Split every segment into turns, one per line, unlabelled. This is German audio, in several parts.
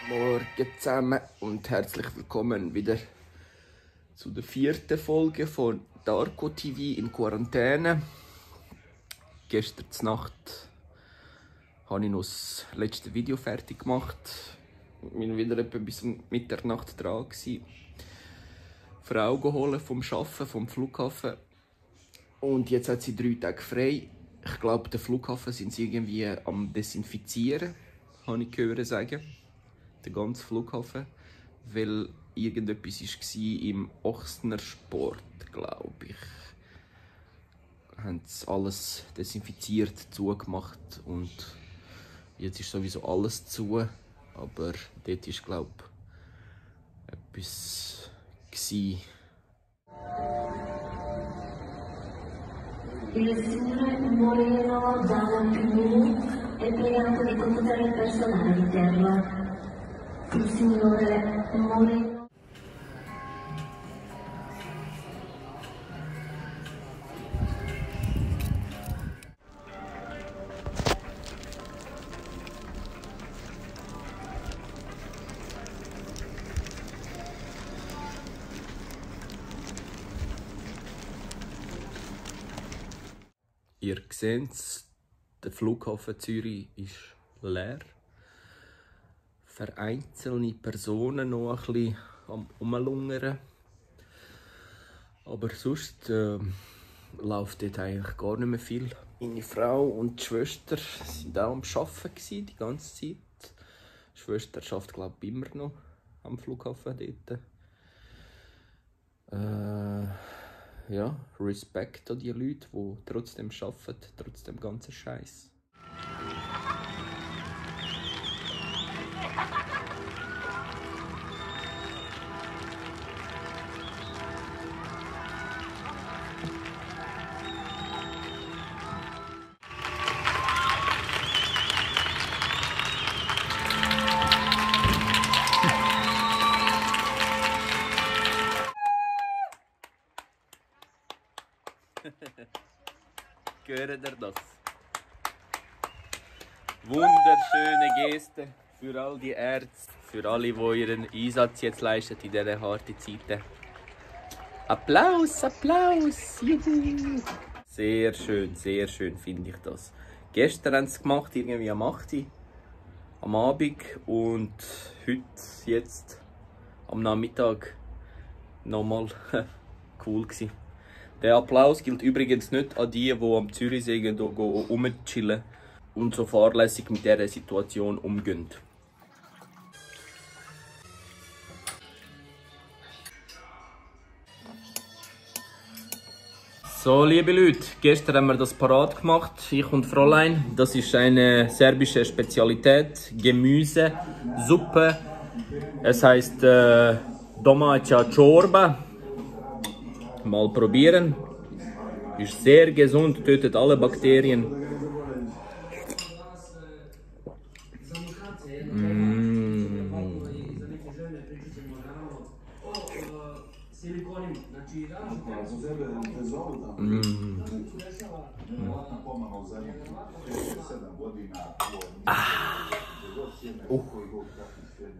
Morgen zusammen und herzlich willkommen wieder zu der 4. Folge von Darko TV in Quarantäne. Gestern Nacht habe ich noch das letzte Video fertig gemacht. Ich war wieder etwa bis um Mitternacht dran. Frau geholt vom Arbeiten, vom Flughafen. Und jetzt hat sie 3 Tage frei. Ich glaube, den Flughafen sind sie irgendwie am Desinfizieren, habe ich gehört sagen. Den ganzen Flughafen, weil irgendetwas war im Ochsner Sport, glaube ich. Haben sie alles desinfiziert, zugemacht und jetzt ist sowieso alles zu, aber dort war, glaube ich, etwas gewesen.
Il signore Moreno dalla Pini è pregato di convocare il personale di terra. Il signore Moreno.
Ihr seht es, der Flughafen Zürich ist leer. Vereinzelte Personen noch ein bisschen am Rumlungern. Aber sonst läuft dort eigentlich gar nicht mehr viel. Meine Frau und die Schwester waren auch am Arbeiten die ganze Zeit. Die Schwester arbeitet, glaube ich, immer noch am Flughafen dort. Ja, Respekt an die Leute, die trotzdem arbeiten, trotz dem ganzen Scheiß. Hören ihr das? Wunderschöne Geste für all die Ärzte, für alle, die ihren Einsatz jetzt leisten in diesen harten Zeiten. Applaus, Applaus! Juhu. Sehr schön finde ich das. Gestern haben sie es gemacht, irgendwie am 8. Uhr am Abend und heute, jetzt am Nachmittag nochmal cool gewesen. Der Applaus gilt übrigens nicht an die am Zürichsee rumchillen und so fahrlässig mit dieser Situation umgehen. So, liebe Leute, gestern haben wir das parat gemacht, ich und Fräulein. Das ist eine serbische Spezialität, Gemüsesuppe. Es heißt Domaća Čorba. Mal probieren. Ist sehr gesund, tötet alle Bakterien.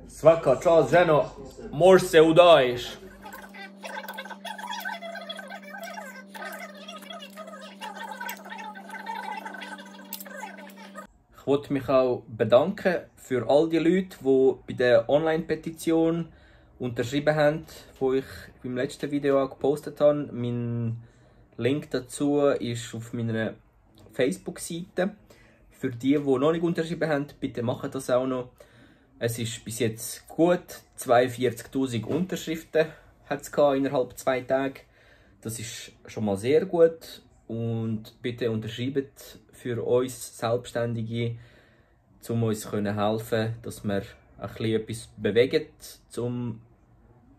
Svaka čast, ženo, možeš se udaješ. Ich wollte mich auch bedanken für all die Leute, die bei der Online-Petition unterschrieben haben, die ich beim letzten Video auch gepostet habe. Mein Link dazu ist auf meiner Facebook-Seite. Für die noch nicht unterschrieben haben, bitte machen das auch noch. Es ist bis jetzt gut. 42.000 Unterschriften hat es innerhalb 2 Tagen. Das ist schon mal sehr gut. Und bitte unterschreibt für uns Selbstständige um uns helfen, dass wir ein bisschen etwas bewegen, um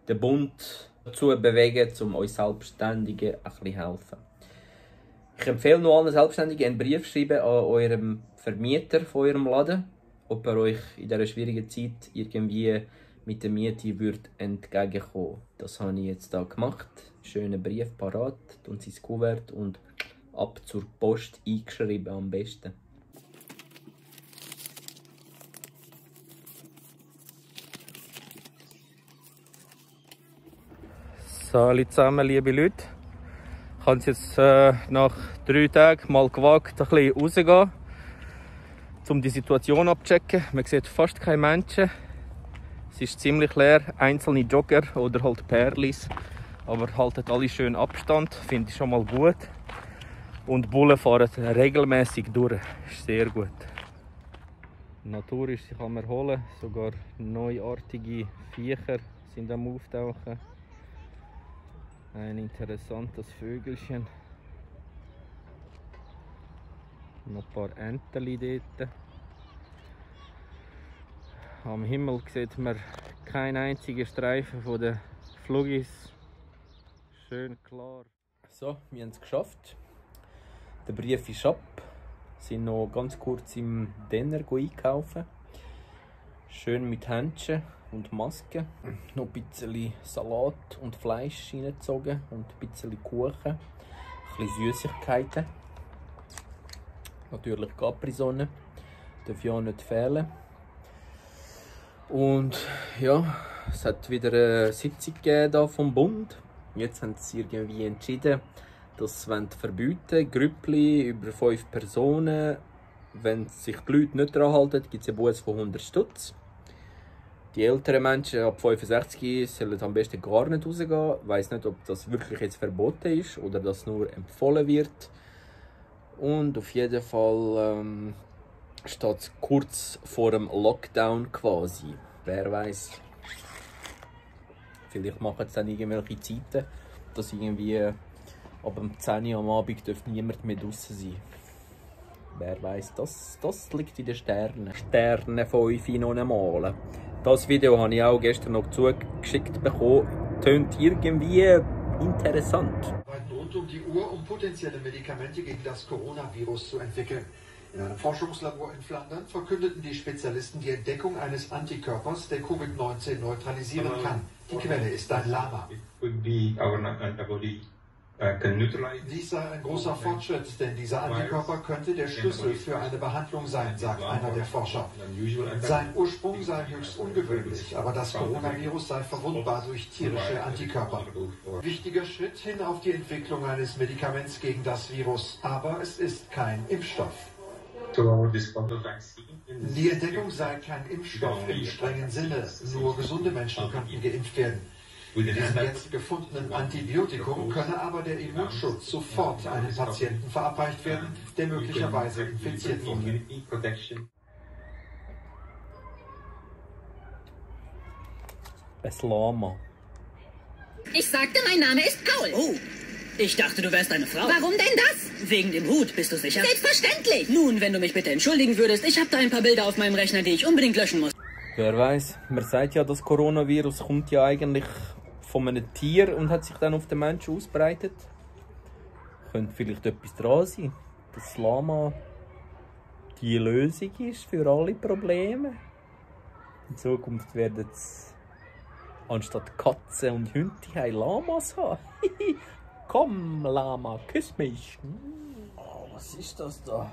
den Bund dazu bewegen, um uns Selbstständigen ein bisschen helfen. Ich empfehle nur allen Selbstständigen einen Brief schreiben an eurem Vermieter von eurem Laden, ob er euch in dieser schwierigen Zeit irgendwie mit der Miete entgegenkommen. Das habe ich jetzt hier gemacht. Schönen Brief parat und sein Kuvert und ab zur Post eingeschrieben am besten. Hallo zusammen, liebe Leute. Ich habe es jetzt nach 3 Tagen mal gewagt, ein bisschen rauszugehen, um die Situation abzuchecken. Man sieht fast keine Menschen. Es ist ziemlich leer, einzelne Jogger oder halt Perlis. Aber halten alle schön Abstand, finde ich schon mal gut. Und die Bullen fahren regelmäßig durch, ist sehr gut. Die Natur ist sich am Erholen, sogar neuartige Viecher sind am Auftauchen. Ein interessantes Vögelchen. Noch ein paar Enteli dort. Am Himmel sieht man keinen einzigen Streifen von den Flugis. Schön klar. So, wir haben es geschafft. Der Brief ist ab. Wir sind noch ganz kurz im Denner einkaufen. Schön mit Händchen und Maske. Noch ein bisschen Salat und Fleisch reingezogen und ein bisschen Kuchen. Ein bisschen Süßigkeiten. Natürlich Capri-Sonne. Darf ja nicht fehlen. Und ja, es hat wieder eine Sitzung gegeben vom Bund. Jetzt haben sie irgendwie entschieden, dass sie verbieten Grüppli über 5 Personen. Wenn sich die Leute nicht daran halten, gibt es einen Buß von 100 Stutz. Die älteren Menschen ab 65 sollen am besten gar nicht rausgehen. Ich weiss nicht, ob das wirklich jetzt verboten ist oder das nur empfohlen wird. Und auf jeden Fall steht es kurz vor dem Lockdown quasi. Wer weiß. Vielleicht machen es dann irgendwelche Zeiten, dass irgendwie ab dem 10 Uhr am Abend niemand mehr draußen sein. Wer weiß, das liegt in den Sternen. Sterne 5 noch einmal. Das Video habe ich auch gestern noch zugeschickt bekommen. Tönt irgendwie interessant.
Rund um die Uhr, um potenzielle Medikamente gegen das Coronavirus zu entwickeln. In einem Forschungslabor in Flandern verkündeten die Spezialisten die Entdeckung eines Antikörpers, der Covid-19 neutralisieren kann. Die Quelle ist ein Lama. Dies sei ein großer Fortschritt, denn dieser Antikörper könnte der Schlüssel für eine Behandlung sein, sagt einer der Forscher. Sein Ursprung sei höchst ungewöhnlich, aber das Coronavirus sei verwundbar durch tierische Antikörper. Wichtiger Schritt hin auf die Entwicklung eines Medikaments gegen das Virus, aber es ist kein Impfstoff. Die Entdeckung sei kein Impfstoff im strengen Sinne, nur gesunde Menschen könnten geimpft werden. Mit diesem jetzt gefundenen Antibiotikum könne aber der Immunschutz sofort einem Patienten verabreicht werden, der möglicherweise infiziert wurde.
Ein Lama.
Ich sagte, mein Name ist Paul.
Oh, ich dachte, du wärst eine Frau.
Warum denn das?
Wegen dem Hut, bist du sicher?
Selbstverständlich.
Nun, wenn du mich bitte entschuldigen würdest, ich habe da ein paar Bilder auf meinem Rechner, die ich unbedingt löschen muss.
Wer weiß, man sagt ja, das Coronavirus kommt ja eigentlich von einem Tier und hat sich dann auf den Menschen ausbreitet. Könnte vielleicht etwas dran sein, dass Lama die Lösung ist für alle Probleme. In Zukunft werden es anstatt Katzen und Hunde Lamas haben. Komm, Lama, küss mich. Oh, was ist das da?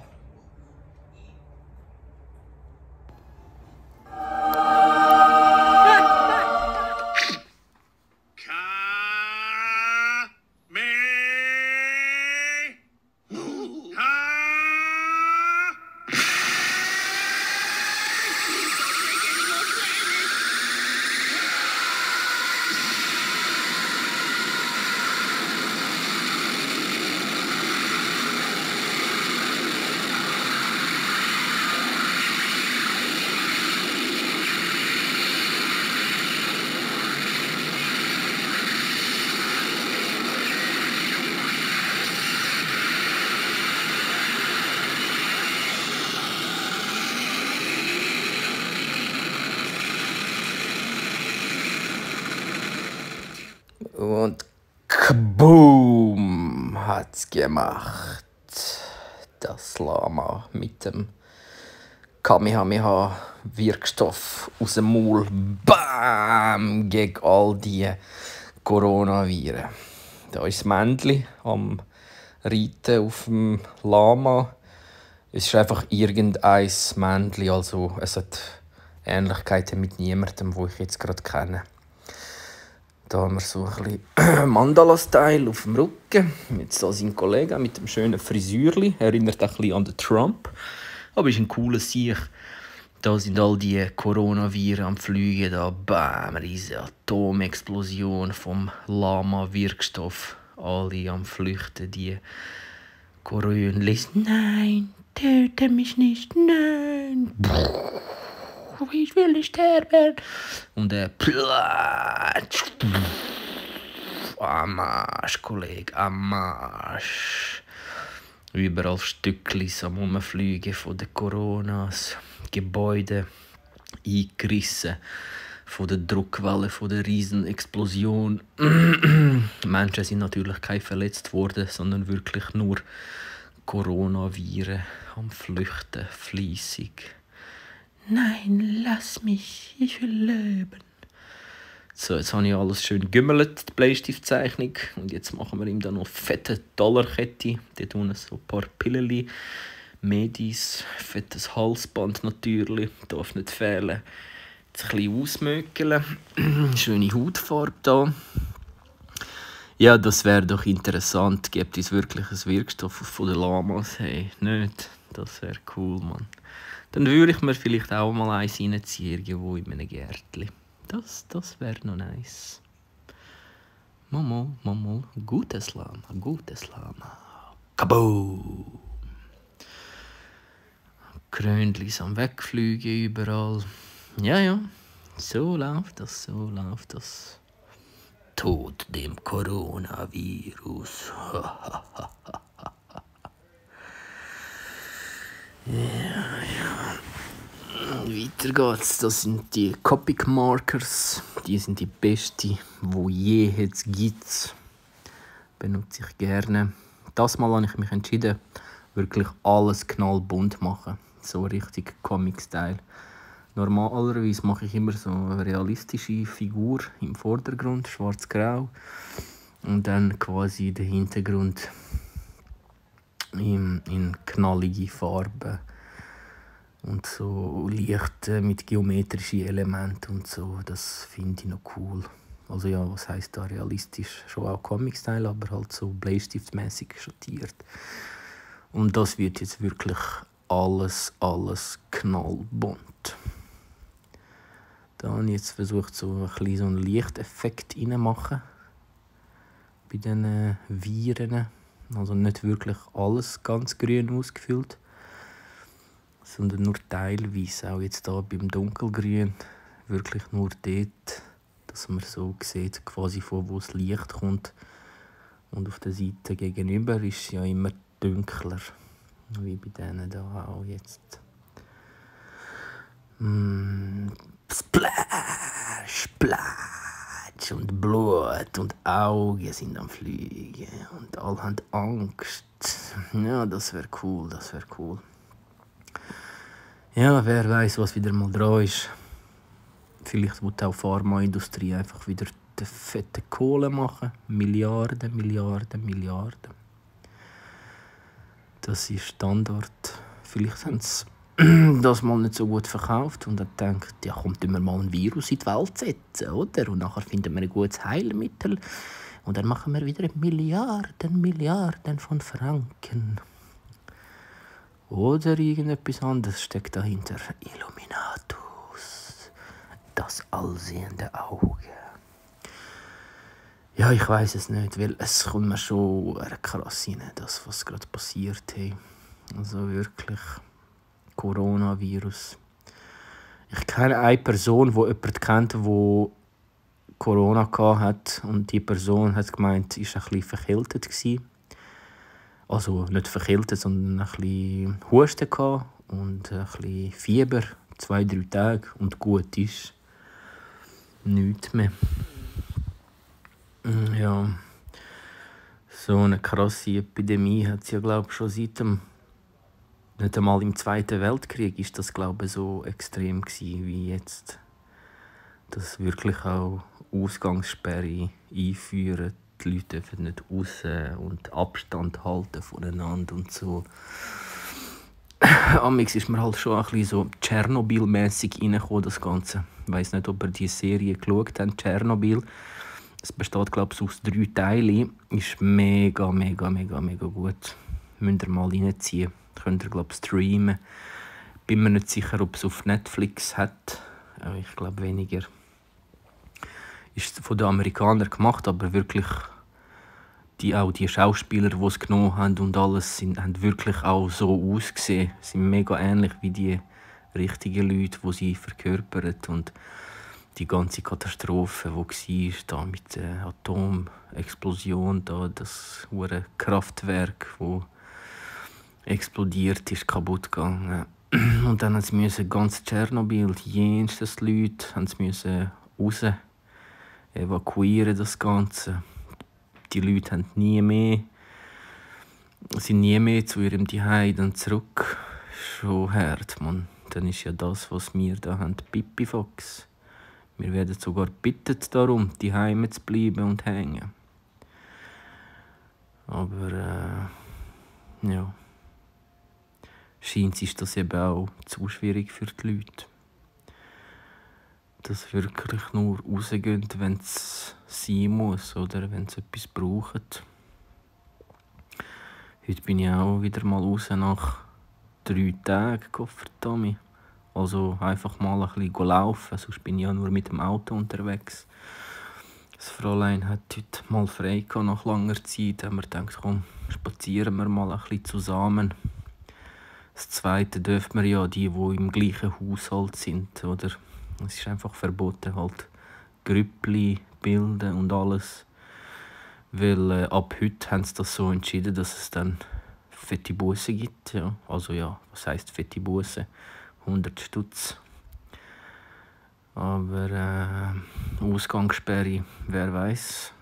Und kaboom hat's gemacht. Das Lama mit dem Kamehameha-Wirkstoff aus dem Maul. Bam! Gegen all die Coronaviren. Da ist das Männchen am Reiten auf dem Lama. Es ist einfach irgendein Männchen, also es hat Ähnlichkeiten mit niemandem, den ich jetzt gerade kenne. Da haben wir so ein bisschen Mandala-Style auf dem Rücken. Jetzt da sein Kollege mit dem schönen Frisürli. Erinnert ein bisschen an den Trump. Aber ist ein cooler Sieg. Da sind all die Coronaviren am Fliegen. Da bam, riesige Atomexplosion vom Lama-Wirkstoff. Alle am Flüchten, die Corönlis. Nein, töte mich nicht, nein. Ich will nicht sterben. Und platsch. Am Arsch, Kollege, am Arsch. Überall Stückchen am Rumfliegen von den Coronas. Gebäude eingerissen von der Druckwelle, von der Riesenexplosion. Menschen sind natürlich keine verletzt worden, sondern wirklich nur Coronaviren am Flüchten, fleissig. Nein, lass mich, ich will leben. So, jetzt habe ich alles schön gümmelt, die Bleistiftzeichnung. Und jetzt machen wir ihm dann noch fette Dollarkette. Dort unten so ein paar Pillen, Medis, fettes Halsband natürlich, darf nicht fehlen. Jetzt ein bisschen ausmökeln. Schöne Hautfarbe da. Ja, das wäre doch interessant. Gibt es wirklich ein Wirkstoff von den Lamas? Hey, nicht? Das wäre cool, Mann. Dann würde ich mir vielleicht auch mal eins reinziehen, irgendwo in einem Gärtchen. Das wäre noch nice. Mal. Gutes Lama. Kaboom! Krönlis am Wegfliegen überall. Ja, so läuft das. Tod dem Coronavirus. Ja. Weiter geht's. Das sind die Copic Markers. Die sind die besten, die je jetzt gibt. Benutze ich gerne. Das Mal habe ich mich entschieden, wirklich alles knallbunt machen. So richtig Comic-Style. Normalerweise mache ich immer so eine realistische Figur im Vordergrund, schwarz-grau. Und dann quasi den Hintergrund in knallige Farben. Und so Licht mit geometrischen Elementen und so, das finde ich noch cool. Also ja, was heisst da realistisch? Schon auch Comic-Style, aber halt so bleistiftmäßig schattiert. Und das wird jetzt wirklich alles knallbunt. Da habe ich jetzt versucht, so einen Lichteffekt reinzumachen bei diesen Viren. Also nicht wirklich alles ganz grün ausgefüllt, sondern nur teilweise, auch jetzt hier beim Dunkelgrün, wirklich nur dort, dass man so sieht, quasi von wo das Licht kommt. Und auf der Seite gegenüber ist es ja immer dunkler, wie bei denen da auch jetzt. Splash, Splash und Blut und Augen sind am Fliegen und alle haben Angst. Ja, das wäre cool. Ja, wer weiß, was wieder mal dran ist. Vielleicht wird auch die Pharmaindustrie einfach wieder die fette Kohle machen. Milliarden. Das ist Standard. Vielleicht haben sie das mal nicht so gut verkauft und dann denkt, ja, kommt immer mal ein Virus in die Welt setzen, oder? Und nachher finden wir ein gutes Heilmittel und dann machen wir wieder Milliarden von Franken. Oder irgendetwas anderes steckt dahinter. Illuminatus. Das allsehende Auge. Ja, ich weiß es nicht, weil es kommt mir schon krass rein, das, was gerade passiert. Hey. Also wirklich Coronavirus. Ich kenne eine Person, die jemanden kennt, die Corona hatte. Und die Person hat gemeint, sie war ein bisschen verkältet. Also nicht verkältet, sondern ein bisschen Husten und ein bisschen Fieber. 2-3 Tage und gut ist. Nichts mehr. Ja, so eine krasse Epidemie hat es ja, glaube ich, schon seit dem, nicht einmal im Zweiten Weltkrieg ist das, glaube ich, so extrem gewesen wie jetzt. Dass wirklich auch Ausgangssperre einführen, die Leute dürfen nicht raus und Abstand halten voneinander und so. Amix ist mir halt schon ein bisschen so Tschernobyl-mässig reingekommen, das Ganze. Ich weiss nicht, ob ihr die Serie geschaut habt, Tschernobyl. Es besteht, glaube ich, aus 3 Teilen. Ist mega, mega, mega, mega gut. Müsst ihr mal reinziehen. Könnt ihr, glaube ich, streamen. Bin mir nicht sicher, ob es auf Netflix hat. Ich glaube weniger. Ist von den Amerikanern gemacht, aber wirklich auch die Schauspieler, die es genommen haben und alles, haben wirklich auch so ausgesehen. Sind mega ähnlich wie die richtigen Leute, die sie verkörpern. Und die ganze Katastrophe, die war, da mit der Atomexplosion, da das hure Kraftwerk, das explodiert ist, kaputt gegangen. Und dann mussten sie ganz Tschernobyl, die jensten Leute, müssen raus evakuieren, das Ganze. Die Leute sind nie mehr zu ihrem Zuhause dann zurück. Schon hart, Mann. Dann ist ja das, was wir da haben, Pipifax. Wir werden sogar gebeten darum, die Heime zu bleiben und hängen. Aber ja. Scheint ist das eben auch zu schwierig für die Leute. Dass wirklich nur rausgehen, wenn es sein muss oder wenn sie etwas brauchen. Heute bin ich auch wieder mal raus nach 3 Tagen, verdammt. Also einfach mal ein bisschen laufen, sonst bin ich ja nur mit dem Auto unterwegs. Das Fräulein hat heute mal frei gehabt, nach langer Zeit. Da haben wir gedacht, komm, spazieren wir mal ein bisschen zusammen. Das Zweite dürfen wir ja die im gleichen Haushalt sind, oder? Es ist einfach verboten, halt Grüppli bilden und alles. Weil ab heute haben sie das so entschieden, dass es dann fette Busse gibt. Ja. Also ja, was heisst fette Busse? 100 Stutz. Aber Ausgangssperre, wer weiß,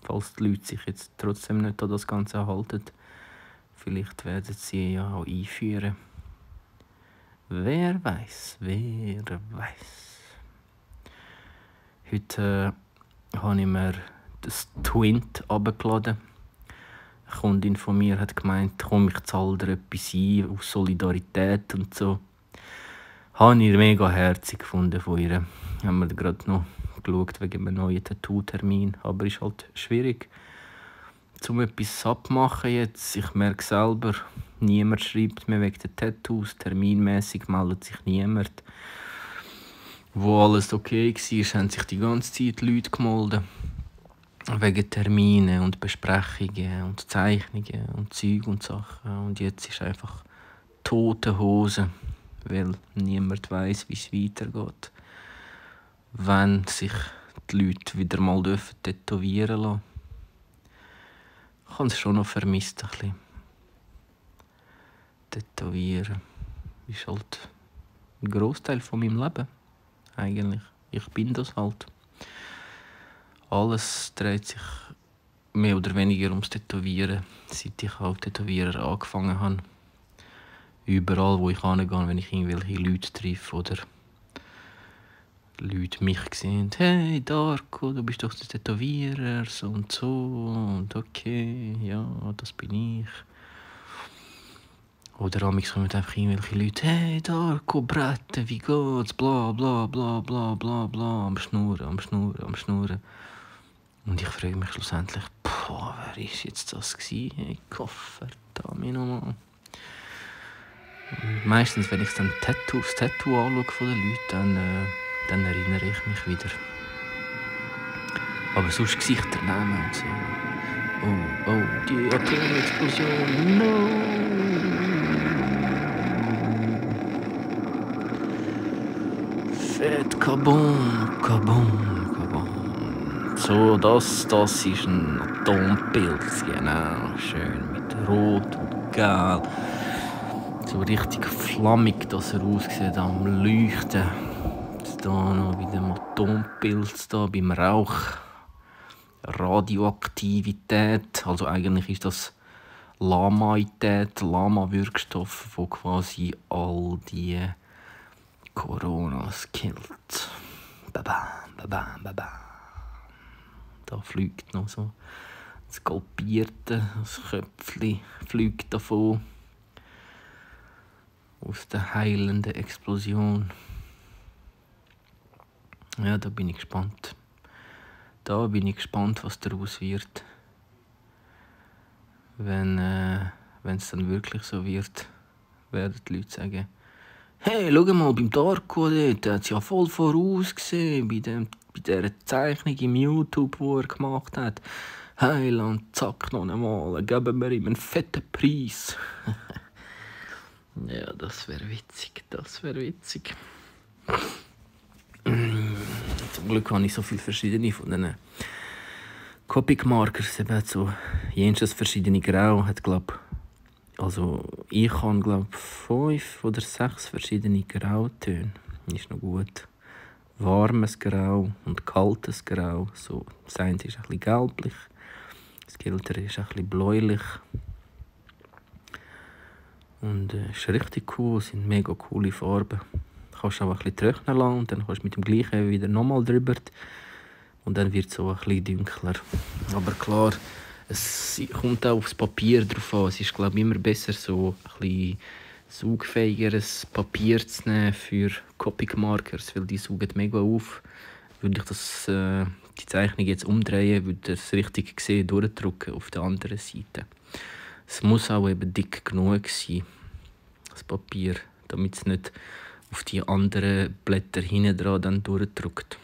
falls die Leute sich jetzt trotzdem nicht an das Ganze halten, vielleicht werden sie ja auch einführen. Wer weiß, wer weiß. Heute habe ich mir das Twint runtergeladen. Eine Kundin von mir hat gemeint, komm, ich zahle dir etwas ein, aus Solidarität und so. Habe ich mega herzig gefunden von ihr. Haben wir gerade noch geschaut wegen einem neuen Tattoo-Termin. Aber es ist halt schwierig, um etwas abmachen jetzt. Ich merke selber, niemand schreibt mir wegen den Tattoos. Terminmäßig meldet sich niemand. Wo alles okay war, haben sich die ganze Zeit Leute gemeldet. Wegen Terminen und Besprechungen und Zeichnungen und Zeug und Sachen. Und jetzt ist einfach tote Hose, weil niemand weiss, wie es weitergeht. Wenn sich die Leute wieder mal tätowieren lassen. Ich habe es schon noch vermisst. Ein bisschen. Tätowieren ist halt ein Grossteil von meinem Leben. Eigentlich. Ich bin das halt. Alles dreht sich mehr oder weniger ums Tätowieren, seit ich auch Tätowierer angefangen habe. Überall, wo ich hingehe, wenn ich irgendwelche Leute treffe oder Leute mich sehen, hey Darko, du bist doch der Tätowierer, so und okay, ja, das bin ich. Oder an mich kommen einfach irgendwelche Leute, hey Darko, Bretten, wie geht's, bla bla bla bla bla bla, am Schnurren. Und ich frage mich schlussendlich, wer ist jetzt das gewesen? Hey, Koffer, da mir nochmal. Meistens, wenn ich dann das Tattoo anschaue von den Leuten, dann erinnere ich mich wieder. Aber sonst Gesichter nehmen und so. Oh, die Atomexplosion, no! Fett, kabum. So, das ist ein Atompilz, genau. Schön mit Rot und Gelb. So richtig flammig, dass er aussieht am Leuchten. Da noch bei dem Atompilz da beim Rauch.
Radioaktivität. Also eigentlich ist das Lamaität, Lama-Wirkstoff, wo quasi all die Coronas killt. Baba, baba, baba. Da fliegt noch so das Skalpierte, das Köpfchen fliegt davon. Aus der heilenden Explosion. Ja, da bin ich gespannt. Da bin ich gespannt, was daraus wird. Wenn es dann wirklich so wird, werden die Leute sagen, hey, schau mal, beim Darko dort, der hat es ja voll vorausgesehen, bei dieser Zeichnung im YouTube, die er gemacht hat. Heiland, zack, noch einmal, geben wir ihm einen fetten Preis. Ja, das wäre witzig, das wäre witzig. Zum Glück habe ich so viele verschiedene von diesen Copic Markers. Eben so jenseits verschiedene Grau. Ich habe 5 oder 6 verschiedene Grautöne. Ist noch gut. Warmes Grau und kaltes Grau. So, das eine ist ein bisschen gelblich, das ältere ist ein bisschen bläulich. Und ist richtig cool, sind mega coole Farben. Du kannst auch ein bisschen trocknen lassen und dann kannst du mit dem gleichen wieder nochmal drüber. Und dann wird es so ein bisschen dunkler. Aber klar, es kommt auch aufs Papier drauf an. Es ist, glaube ich, immer besser, so ein bisschen saugfähigeres Papier zu nehmen für Copic Markers, weil die saugen mega auf. Würde ich die Zeichnung jetzt umdrehen, würde ich es richtig sehen, durchdrücken auf der anderen Seite. Es muss auch eben dick genug sein, das Papier, damit es nicht auf die anderen Blätter hinten dran dann durchdrückt.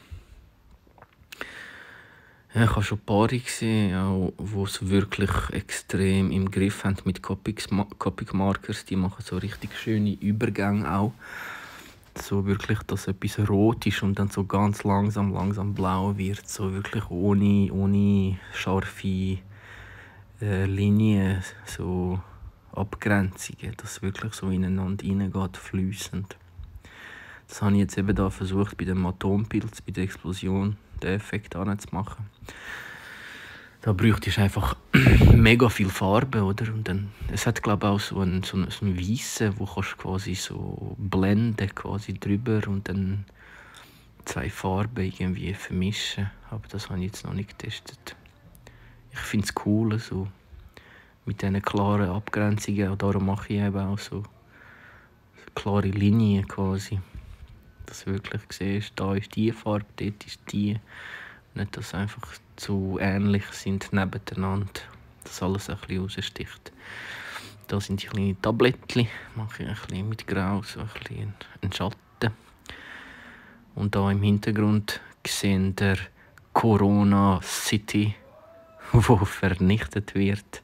Ja, ich habe schon ein paar gesehen, die es wirklich extrem im Griff haben mit Copic Markers. Die machen so richtig schöne Übergänge auch. So wirklich, dass etwas rot ist und dann so ganz langsam blau wird. So wirklich ohne scharfe Linien, so Abgrenzungen, dass es wirklich so ineinander reingeht, fließend. Das habe ich jetzt eben da versucht, bei dem Atompilz, bei der Explosion, den Effekt anzumachen. Da bräuchte ich einfach mega viel Farbe, oder? Und dann, es hat, glaube ich, auch so einen weißen, wo kannst du quasi so blenden quasi drüber und dann 2 Farben irgendwie vermischen. Aber das habe ich jetzt noch nicht getestet. Ich finde es cool, so mit diesen klaren Abgrenzungen. Und darum mache ich eben auch so klare Linien quasi. Dass du wirklich siehst, da ist die Farbe, dort ist die. Nicht, dass sie einfach zu ähnlich sind nebeneinander. Dass alles ein bisschen raussticht. Da sind die kleinen Tablettchen. Mache ich ein bisschen mit Grau, so ein bisschen einen Schatten. Und da im Hintergrund sehen der Corona City, wo vernichtet wird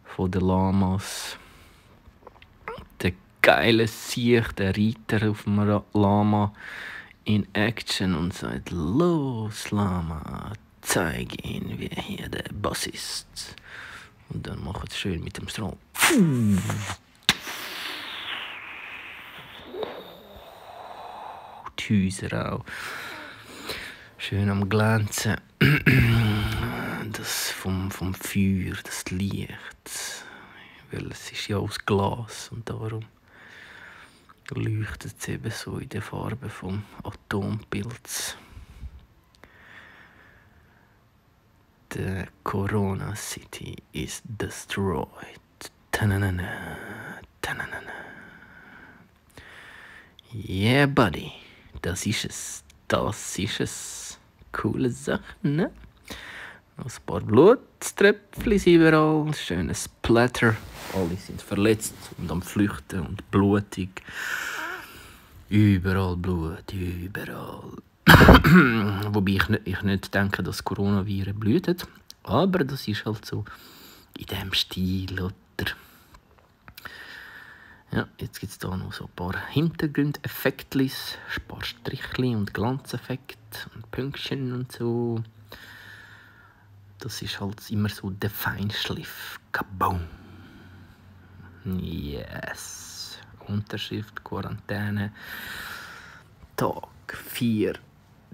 von den Lamas. Der geile Sieg, der Reiter auf dem Lama in Action und sagt: Los Lama, zeig ihnen, wer hier der Boss ist. Und dann macht es schön mit dem Strom. Die Häuser auch schön am Glänzen. Das vom Feuer, das Licht. Weil es ist ja aus Glas und darum leuchtet es eben so in der Farbe vom Atompilz. The Corona City is destroyed. Ta-na-na-na, ta-na-na-na. Yeah, buddy. Das ist es. Das ist es. Coole Sache, ne? Noch ein paar Blutströpfchen überall. Schönes Splatter. Alle sind verletzt und am Flüchten und blutig. Überall Blut, überall. Wobei ich nicht denke, dass Coronaviren blüten. Aber das ist halt so in diesem Stil, oder? Ja, jetzt gibt es hier noch so ein paar Hintergrundeffektlis, ein paar Strichli und Glanzeffekt und Pünktchen und so. Das ist halt immer so der Feinschliff. Kaboom! Yes! Unterschrift, Quarantäne, Tag 4.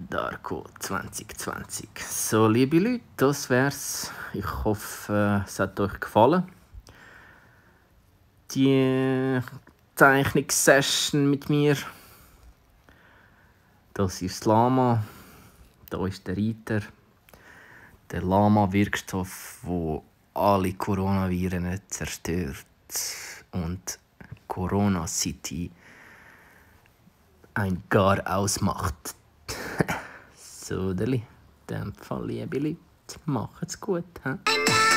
Darko 2020. So, liebe Leute, das wär's. Ich hoffe, es hat euch gefallen. Die Zeichnungssession mit mir. Das ist das Lama. Da ist der Reiter. Der Lama-Wirkstoff, der alle Coronaviren zerstört. Und Corona City ein Gar ausmacht. So, in dem Fall, liebe Leute, macht's gut. He?